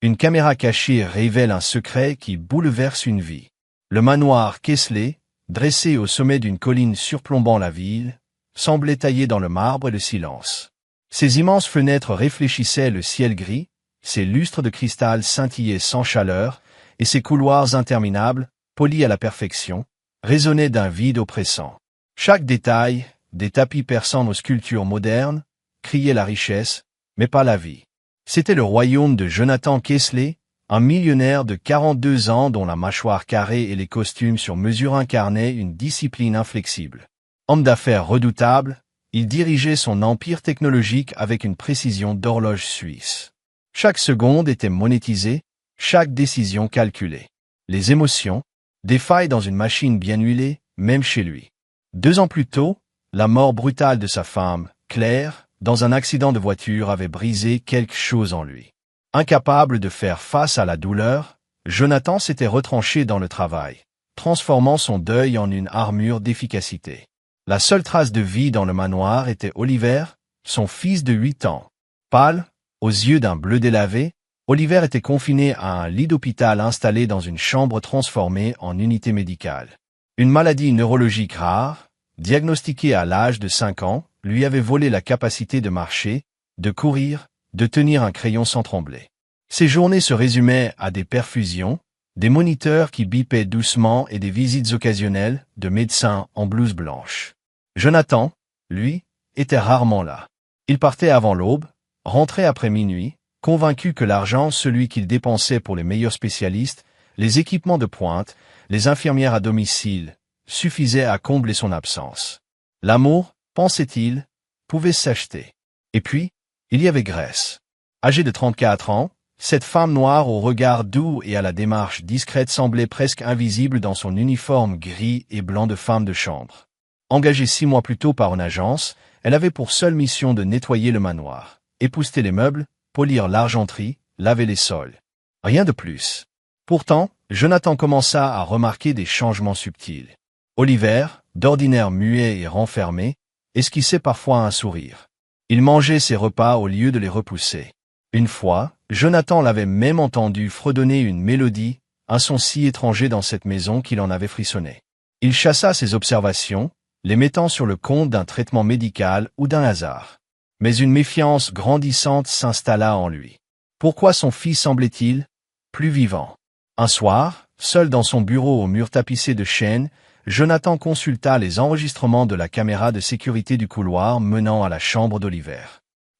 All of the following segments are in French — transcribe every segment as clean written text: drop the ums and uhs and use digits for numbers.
Une caméra cachée révèle un secret qui bouleverse une vie. Le manoir Kessler, dressé au sommet d'une colline surplombant la ville, semblait taillé dans le marbre et le silence. Ses immenses fenêtres réfléchissaient le ciel gris, ses lustres de cristal scintillaient sans chaleur, et ses couloirs interminables, polis à la perfection, résonnaient d'un vide oppressant. Chaque détail, des tapis perçant nos sculptures modernes, criait la richesse, mais pas la vie. C'était le royaume de Jonathan Kessler, un millionnaire de 42 ans dont la mâchoire carrée et les costumes sur mesure incarnaient une discipline inflexible. Homme d'affaires redoutable, il dirigeait son empire technologique avec une précision d'horloge suisse. Chaque seconde était monétisée, chaque décision calculée. Les émotions, des failles dans une machine bien huilée, même chez lui. 2 ans plus tôt, la mort brutale de sa femme, Claire, dans un accident de voiture avait brisé quelque chose en lui. Incapable de faire face à la douleur, Jonathan s'était retranché dans le travail, transformant son deuil en une armure d'efficacité. La seule trace de vie dans le manoir était Oliver, son fils de 8 ans. Pâle, aux yeux d'un bleu délavé, Oliver était confiné à un lit d'hôpital installé dans une chambre transformée en unité médicale. Une maladie neurologique rare, diagnostiquée à l'âge de 5 ans, lui avait volé la capacité de marcher, de courir, de tenir un crayon sans trembler. Ses journées se résumaient à des perfusions, des moniteurs qui bipaient doucement et des visites occasionnelles de médecins en blouse blanche. Jonathan, lui, était rarement là. Il partait avant l'aube, rentrait après minuit, convaincu que l'argent, celui qu'il dépensait pour les meilleurs spécialistes, les équipements de pointe, les infirmières à domicile, suffisait à combler son absence. L'amour, pensait-il, pouvait s'acheter. Et puis, il y avait Grace. Âgée de 34 ans, cette femme noire au regard doux et à la démarche discrète semblait presque invisible dans son uniforme gris et blanc de femme de chambre. Engagée 6 mois plus tôt par une agence, elle avait pour seule mission de nettoyer le manoir, épousseter les meubles, polir l'argenterie, laver les sols. Rien de plus. Pourtant, Jonathan commença à remarquer des changements subtils. Oliver, d'ordinaire muet et renfermé, esquissait parfois un sourire. Il mangeait ses repas au lieu de les repousser. Une fois, Jonathan l'avait même entendu fredonner une mélodie, un son si étranger dans cette maison qu'il en avait frissonné. Il chassa ses observations, les mettant sur le compte d'un traitement médical ou d'un hasard. Mais une méfiance grandissante s'installa en lui. Pourquoi son fils semblait-il plus vivant? Un soir, seul dans son bureau au mur tapissé de chêne, Jonathan consulta les enregistrements de la caméra de sécurité du couloir menant à la chambre d'Oliver.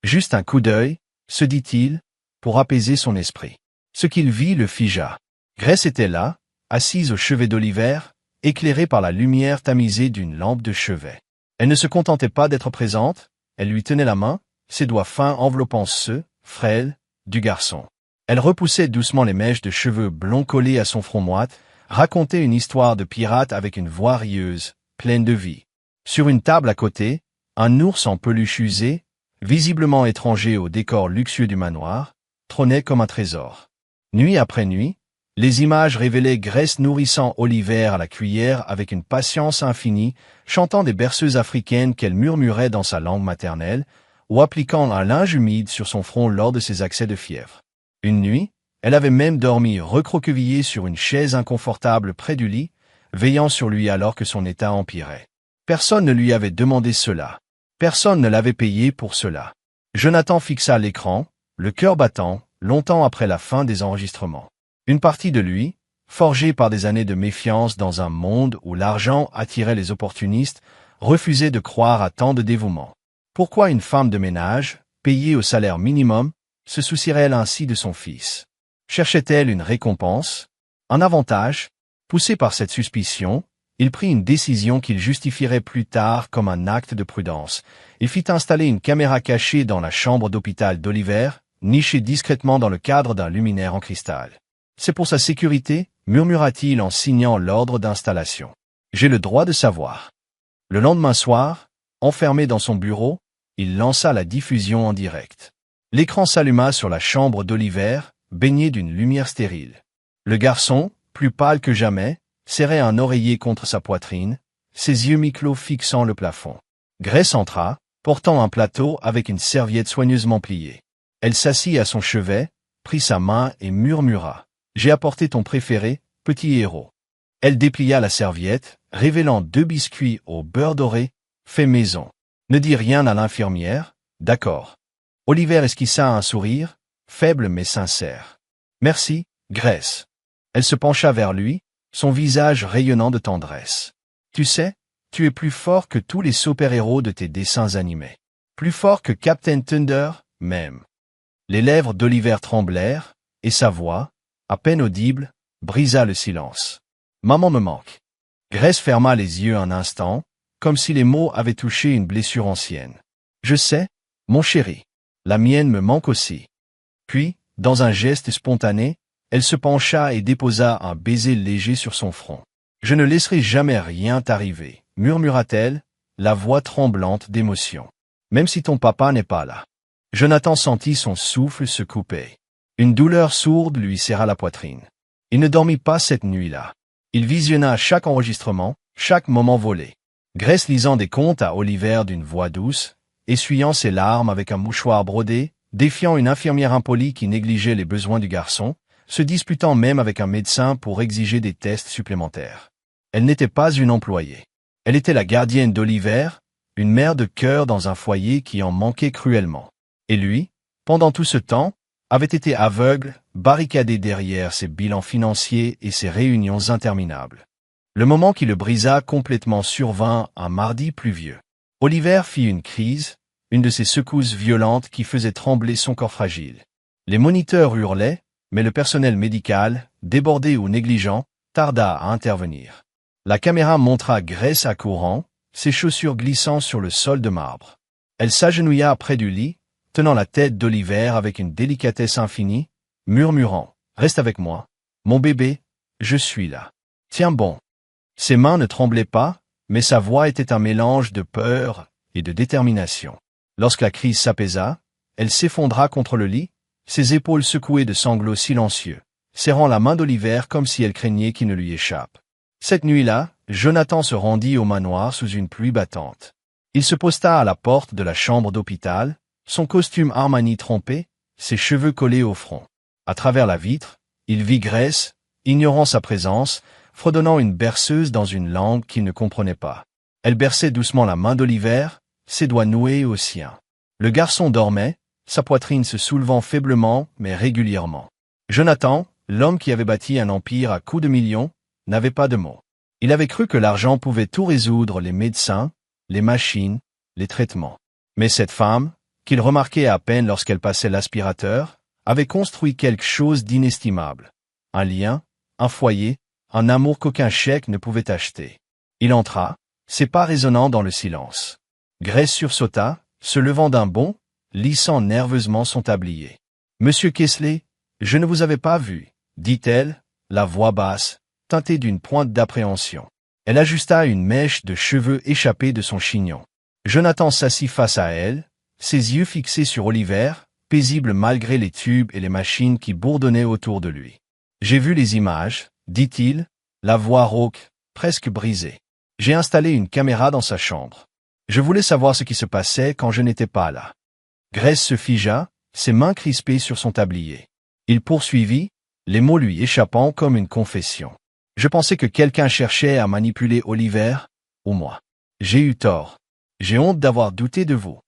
Juste un coup d'œil, se dit-il, pour apaiser son esprit. Ce qu'il vit le figea. Grace était là, assise au chevet d'Oliver, éclairée par la lumière tamisée d'une lampe de chevet. Elle ne se contentait pas d'être présente, elle lui tenait la main, ses doigts fins enveloppant ceux, frêles, du garçon. Elle repoussait doucement les mèches de cheveux blonds collées à son front moite, racontait une histoire de pirate avec une voix rieuse, pleine de vie. Sur une table à côté, un ours en peluche usée, visiblement étranger au décor luxueux du manoir, trônait comme un trésor. Nuit après nuit, les images révélaient Grace nourrissant Oliver à la cuillère avec une patience infinie, chantant des berceuses africaines qu'elle murmurait dans sa langue maternelle, ou appliquant un linge humide sur son front lors de ses accès de fièvre. Une nuit, elle avait même dormi recroquevillée sur une chaise inconfortable près du lit, veillant sur lui alors que son état empirait. Personne ne lui avait demandé cela. Personne ne l'avait payé pour cela. Jonathan fixa l'écran, le cœur battant, longtemps après la fin des enregistrements. Une partie de lui, forgée par des années de méfiance dans un monde où l'argent attirait les opportunistes, refusait de croire à tant de dévouement. Pourquoi une femme de ménage, payée au salaire minimum, se soucierait-elle ainsi de son fils? Cherchait-elle une récompense? Un avantage? Poussé par cette suspicion, il prit une décision qu'il justifierait plus tard comme un acte de prudence. Il fit installer une caméra cachée dans la chambre d'hôpital d'Oliver, nichée discrètement dans le cadre d'un luminaire en cristal. C'est pour sa sécurité, murmura-t-il en signant l'ordre d'installation. J'ai le droit de savoir. Le lendemain soir, enfermé dans son bureau, il lança la diffusion en direct. L'écran s'alluma sur la chambre d'Oliver, baignée d'une lumière stérile. Le garçon, plus pâle que jamais, serrait un oreiller contre sa poitrine, ses yeux mi-clos fixant le plafond. Grace entra, portant un plateau avec une serviette soigneusement pliée. Elle s'assit à son chevet, prit sa main et murmura. « J'ai apporté ton préféré, petit héros. » Elle déplia la serviette, révélant 2 biscuits au beurre doré, fait maison. « Ne dis rien à l'infirmière, d'accord. » Oliver esquissa un sourire, faible mais sincère. « Merci, Grace. » Elle se pencha vers lui, son visage rayonnant de tendresse. « Tu sais, tu es plus fort que tous les super-héros de tes dessins animés. Plus fort que Captain Thunder, même. » Les lèvres d'Oliver tremblèrent, et sa voix, à peine audible, brisa le silence. « Maman me manque. » Grace ferma les yeux un instant, comme si les mots avaient touché une blessure ancienne. « Je sais, mon chéri. La mienne me manque aussi. » Puis, dans un geste spontané, elle se pencha et déposa un baiser léger sur son front. « Je ne laisserai jamais rien t'arriver, » murmura-t-elle, la voix tremblante d'émotion. « Même si ton papa n'est pas là. » Jonathan sentit son souffle se couper. Une douleur sourde lui serra la poitrine. Il ne dormit pas cette nuit-là. Il visionna chaque enregistrement, chaque moment volé. Grace lisant des contes à Oliver d'une voix douce, essuyant ses larmes avec un mouchoir brodé, défiant une infirmière impolie qui négligeait les besoins du garçon, se disputant même avec un médecin pour exiger des tests supplémentaires. Elle n'était pas une employée. Elle était la gardienne d'Oliver, une mère de cœur dans un foyer qui en manquait cruellement. Et lui, pendant tout ce temps, avait été aveugle, barricadé derrière ses bilans financiers et ses réunions interminables. Le moment qui le brisa complètement survint un mardi pluvieux. Oliver fit une crise, une de ces secousses violentes qui faisaient trembler son corps fragile. Les moniteurs hurlaient, mais le personnel médical, débordé ou négligent, tarda à intervenir. La caméra montra Grace accourant, ses chaussures glissant sur le sol de marbre. Elle s'agenouilla près du lit, tenant la tête d'Oliver avec une délicatesse infinie, murmurant « Reste avec moi, mon bébé, je suis là. Tiens bon. » Ses mains ne tremblaient pas, mais sa voix était un mélange de peur et de détermination. Lorsque la crise s'apaisa, elle s'effondra contre le lit, ses épaules secouées de sanglots silencieux, serrant la main d'Oliver comme si elle craignait qu'il ne lui échappe. Cette nuit-là, Jonathan se rendit au manoir sous une pluie battante. Il se posta à la porte de la chambre d'hôpital, son costume Armani trempé, ses cheveux collés au front. À travers la vitre, il vit Grace, ignorant sa présence, fredonnant une berceuse dans une langue qu'il ne comprenait pas. Elle berçait doucement la main d'Oliver, ses doigts noués aux siens. Le garçon dormait, sa poitrine se soulevant faiblement mais régulièrement. Jonathan, l'homme qui avait bâti un empire à coups de millions, n'avait pas de mots. Il avait cru que l'argent pouvait tout résoudre, les médecins, les machines, les traitements. Mais cette femme, qu'il remarquait à peine lorsqu'elle passait l'aspirateur, avait construit quelque chose d'inestimable. Un lien, un foyer, un amour qu'aucun chèque ne pouvait acheter. Il entra, ses pas résonnant dans le silence. Grace sursauta, se levant d'un bond, lissant nerveusement son tablier. « Monsieur Kingsley, je ne vous avais pas vu, » dit-elle, la voix basse, teintée d'une pointe d'appréhension. Elle ajusta une mèche de cheveux échappés de son chignon. Jonathan s'assit face à elle, ses yeux fixés sur Oliver, paisible malgré les tubes et les machines qui bourdonnaient autour de lui. « J'ai vu les images, » dit-il, la voix rauque, presque brisée. « J'ai installé une caméra dans sa chambre. Je voulais savoir ce qui se passait quand je n'étais pas là. » Grace se figea, ses mains crispées sur son tablier. Il poursuivit, les mots lui échappant comme une confession. « Je pensais que quelqu'un cherchait à manipuler Oliver, ou moi. J'ai eu tort. J'ai honte d'avoir douté de vous. »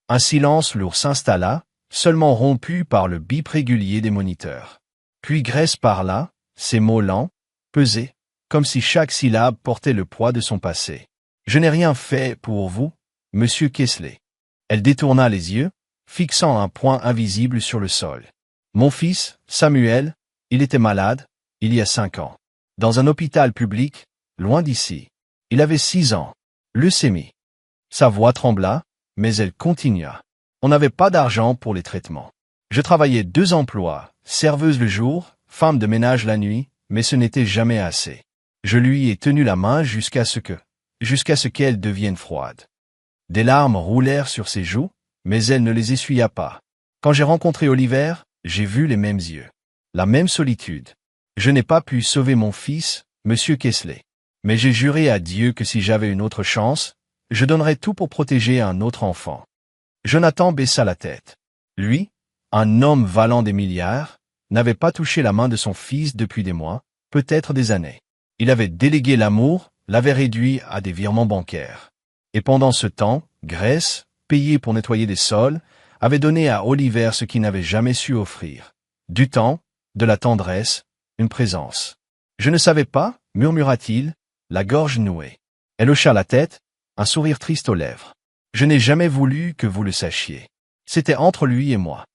Un silence lourd s'installa, seulement rompu par le bip régulier des moniteurs. Puis Grace parla, ses mots lents, pesés, comme si chaque syllabe portait le poids de son passé. « Je n'ai rien fait pour vous, monsieur Kingsley. » Elle détourna les yeux, fixant un point invisible sur le sol. « Mon fils, Samuel, il était malade, il y a 5 ans. Dans un hôpital public, loin d'ici. Il avait 6 ans. Leucémie. » Sa voix trembla, mais elle continua. « On n'avait pas d'argent pour les traitements. Je travaillais 2 emplois, serveuse le jour, femme de ménage la nuit, mais ce n'était jamais assez. Je lui ai tenu la main jusqu'à ce qu'elle devienne froide. Des larmes roulèrent sur ses joues, mais elle ne les essuya pas. Quand j'ai rencontré Oliver, j'ai vu les mêmes yeux. La même solitude. Je n'ai pas pu sauver mon fils, monsieur Kingsley. Mais j'ai juré à Dieu que si j'avais une autre chance, je donnerais tout pour protéger un autre enfant. » Jonathan baissa la tête. Lui, un homme valant des milliards, n'avait pas touché la main de son fils depuis des mois, peut-être des années. Il avait délégué l'amour, l'avait réduit à des virements bancaires. Et pendant ce temps, Grace, payée pour nettoyer des sols, avait donné à Oliver ce qu'il n'avait jamais su offrir. Du temps, de la tendresse, une présence. Je ne savais pas, murmura-t-il, la gorge nouée. Elle hocha la tête, un sourire triste aux lèvres. Je n'ai jamais voulu que vous le sachiez. C'était entre lui et moi.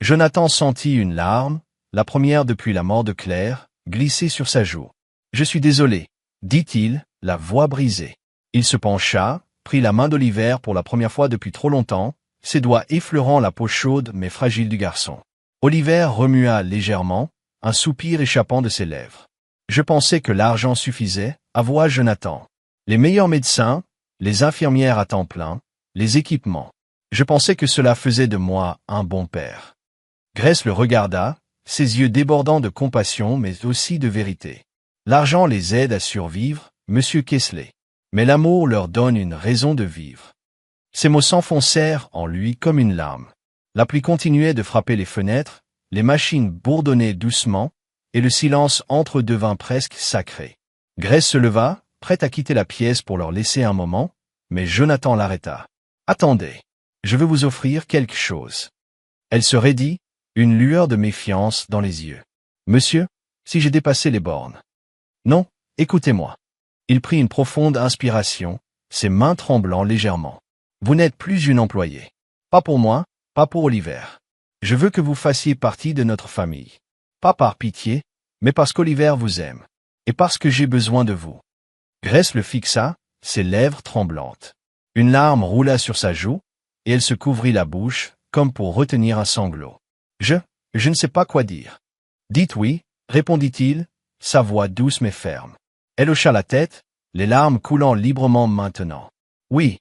Jonathan sentit une larme, la première depuis la mort de Claire, glisser sur sa joue. Je suis désolé, dit-il, la voix brisée. Il se pencha, prit la main d'Oliver pour la première fois depuis trop longtemps, ses doigts effleurant la peau chaude mais fragile du garçon. Oliver remua légèrement, un soupir échappant de ses lèvres. Je pensais que l'argent suffisait, avoua Jonathan. Les meilleurs médecins, les infirmières à temps plein, les équipements. Je pensais que cela faisait de moi un bon père. Grace le regarda, ses yeux débordant de compassion mais aussi de vérité. L'argent les aide à survivre, monsieur Kessler. Mais l'amour leur donne une raison de vivre. Ces mots s'enfoncèrent en lui comme une larme. La pluie continuait de frapper les fenêtres, les machines bourdonnaient doucement, et le silence entre eux devint presque sacré. Grace se leva, prête à quitter la pièce pour leur laisser un moment, mais Jonathan l'arrêta. « Attendez, je veux vous offrir quelque chose. » Elle se raidit, une lueur de méfiance dans les yeux. « Monsieur, si j'ai dépassé les bornes. »« Non, écoutez-moi. » Il prit une profonde inspiration, ses mains tremblant légèrement. « Vous n'êtes plus une employée. Pas pour moi, pas pour Oliver. Je veux que vous fassiez partie de notre famille. Pas par pitié, mais parce qu'Oliver vous aime. Et parce que j'ai besoin de vous. » Grace le fixa, ses lèvres tremblantes. Une larme roula sur sa joue, et elle se couvrit la bouche, comme pour retenir un sanglot. « Je ne sais pas quoi dire. »« Dites oui, » répondit-il, sa voix douce mais ferme. Elle hocha la tête, les larmes coulant librement maintenant. « Oui. »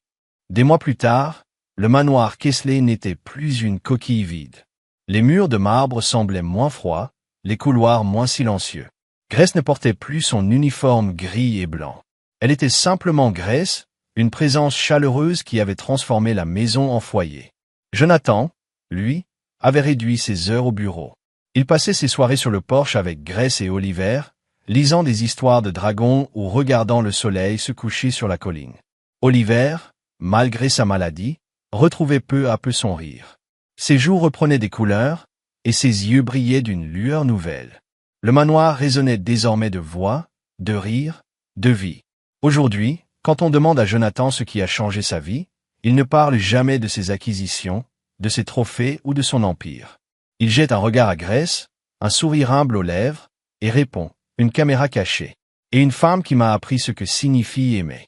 Des mois plus tard, le manoir Kessler n'était plus une coquille vide. Les murs de marbre semblaient moins froids, les couloirs moins silencieux. Grace ne portait plus son uniforme gris et blanc. Elle était simplement Grace, une présence chaleureuse qui avait transformé la maison en foyer. Jonathan, lui, avait réduit ses heures au bureau. Il passait ses soirées sur le porche avec Grace et Oliver, lisant des histoires de dragons ou regardant le soleil se coucher sur la colline. Oliver, malgré sa maladie, retrouvait peu à peu son rire. Ses joues reprenaient des couleurs, et ses yeux brillaient d'une lueur nouvelle. Le manoir résonnait désormais de voix, de rire, de vie. Aujourd'hui, quand on demande à Jonathan ce qui a changé sa vie, il ne parle jamais de ses acquisitions, de ses trophées ou de son empire. Il jette un regard à Grace, un sourire humble aux lèvres, et répond, une caméra cachée, et une femme qui m'a appris ce que signifie aimer.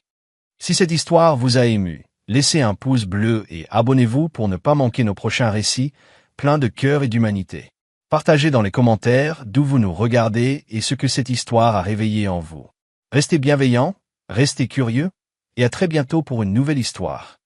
Si cette histoire vous a ému, laissez un pouce bleu et abonnez-vous pour ne pas manquer nos prochains récits, pleins de cœur et d'humanité. Partagez dans les commentaires d'où vous nous regardez et ce que cette histoire a réveillé en vous. Restez bienveillants, restez curieux, et à très bientôt pour une nouvelle histoire.